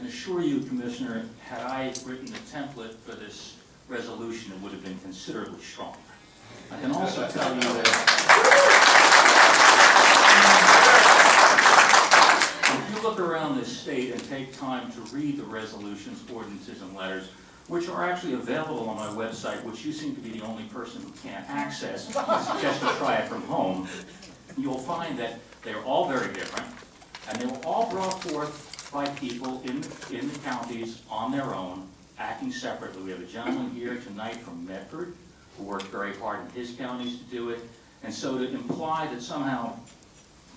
assure you, Commissioner, had I written the template for this resolution, it would have been considerably stronger. I can also tell you that if you look around this state and take time to read the resolutions, ordinances, and letters, which are actually available on my website, which you seem to be the only person who can't access, I suggest you try it from home, you'll find that they're all very different, and they were all brought forth by people in the counties on their own, acting separately. We have a gentleman here tonight from Medford who worked very hard in his counties to do it, and so to imply that somehow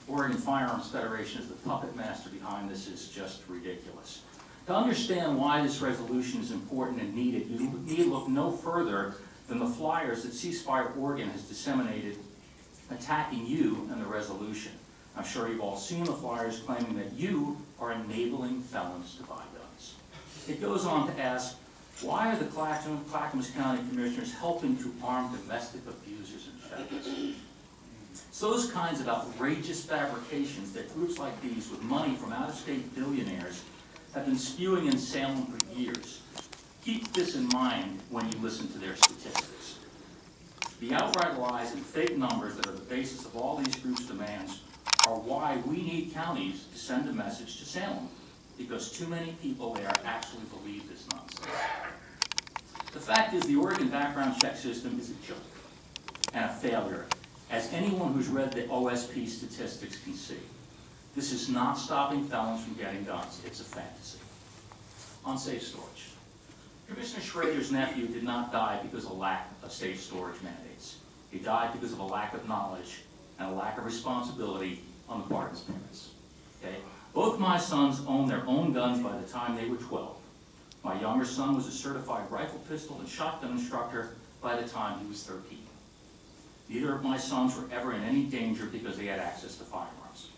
Oregon Firearms Federation is the puppet master behind this is just ridiculous. To understand why this resolution is important and needed, you need to look no further than the flyers that Ceasefire Oregon has disseminated attacking you and the resolution. I'm sure you've all seen the flyers claiming that you are enabling felons to buy guns. It goes on to ask, why are the Clackamas County Commissioners helping to arm domestic abusers and felons? It's those kinds of outrageous fabrications that groups like these with money from out-of-state billionaires have been spewing in Salem for years. Keep this in mind when you listen to their statistics. The outright lies and fake numbers that are the basis of all these groups' demands are why we need counties to send a message to Salem, because too many people there actually believe this nonsense. The fact is the Oregon background check system is a joke and a failure, as anyone who's read the OSP statistics can see. This is not stopping felons from getting guns. It's a fantasy. Unsafe storage. Commissioner Schrader's nephew did not die because of a lack of safe storage mandates. He died because of a lack of knowledge and a lack of responsibility on the part of his parents. Okay? Both my sons owned their own guns by the time they were 12. My younger son was a certified rifle, pistol, and shotgun instructor by the time he was 13. Neither of my sons were ever in any danger because they had access to firearms.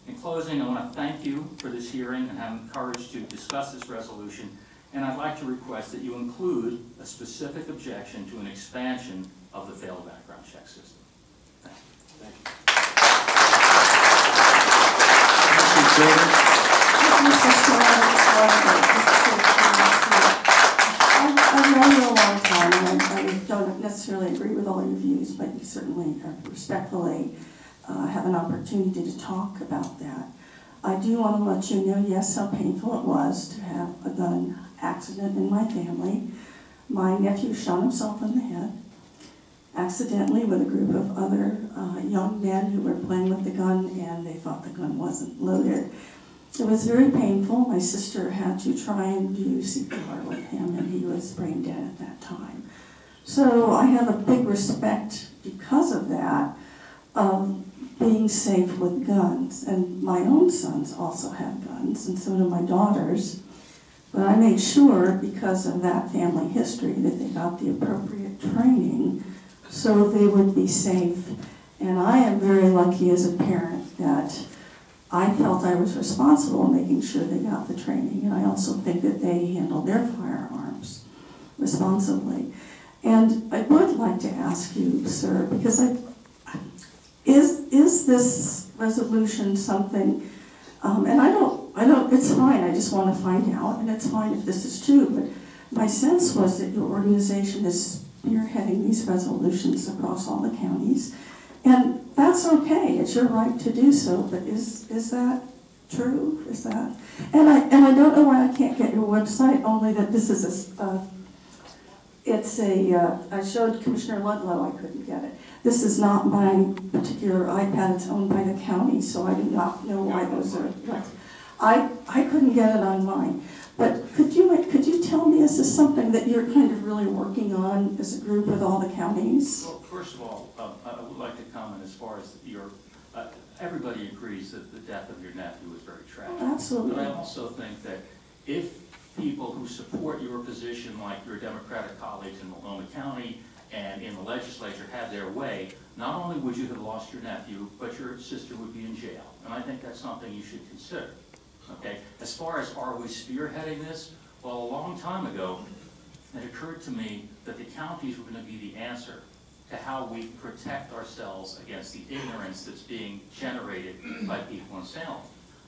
In closing, I want to thank you for this hearing and have encouraged to discuss this resolution, and I'd like to request that you include a specific objection to an expansion of the failed background check system. Thank you. Thank you. I've known you a long time, and I don't necessarily agree with all your views, but you certainly respectfully have an opportunity to talk about that. I do want to let you know, yes, how painful it was to have a gun accident in my family. My nephew shot himself in the head, accidentally, with a group of other young men who were playing with the gun, and they thought the gun wasn't loaded. It was very painful. My sister had to try and do CPR with him, and he was brain dead at that time. So I have a big respect because of that, of being safe with guns. And my own sons also have guns, and so do my daughters. But I made sure, because of that family history, that they got the appropriate training so they would be safe. And I am very lucky as a parent that I felt I was responsible in making sure they got the training. And I also think that they handled their firearms responsibly. And I would like to ask you, sir, because is this resolution something, and I don't, it's fine, I just want to find out, and it's fine if this is true, but my sense was that your organization is spearheading these resolutions across all the counties, and that's okay, it's your right to do so, but is that true? Is that, and I don't know why I can't get your website, only that this is I showed Commissioner Ludlow, I couldn't get it. This is not my particular iPad, it's owned by the county, so I do not know why those are, I couldn't get it on mine. But could you tell me, is this something that you're kind of really working on as a group with all the counties? Well, first of all, I would like to comment as far as your, everybody agrees that the death of your nephew was very tragic. Oh, absolutely. But I also think that if people who support your position, like your Democratic colleagues in Multnomah County and in the legislature, had their way, not only would you have lost your nephew, but your sister would be in jail. And I think that's something you should consider. Okay? As far as are we spearheading this, well, a long time ago, it occurred to me that the counties were going to be the answer to how we protect ourselves against the ignorance that's being generated by people in Salem.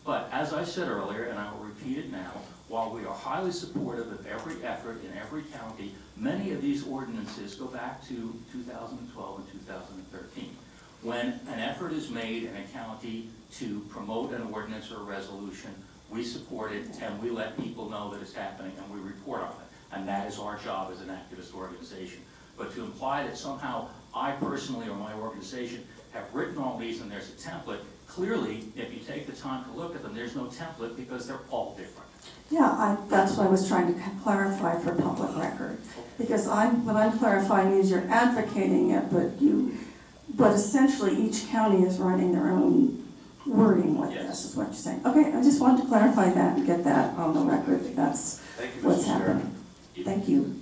But as I said earlier, and I will repeat it now, while we are highly supportive of every effort in every county, many of these ordinances go back to 2012 and 2013. When an effort is made in a county to promote an ordinance or a resolution, we support it and we let people know that it's happening and we report on it. And that is our job as an activist organization. But to imply that somehow I personally or my organization have written all these and there's a template, clearly, if you take the time to look at them, there's no template because they're all different. Yeah, that's what I was trying to clarify for public record. Because what I'm clarifying is you're advocating it, but essentially each county is writing their own wording with this, is what you're saying. Okay, I just wanted to clarify that and get that on the record. That's Thank you, what's Mr. Chair. happening. Thank you.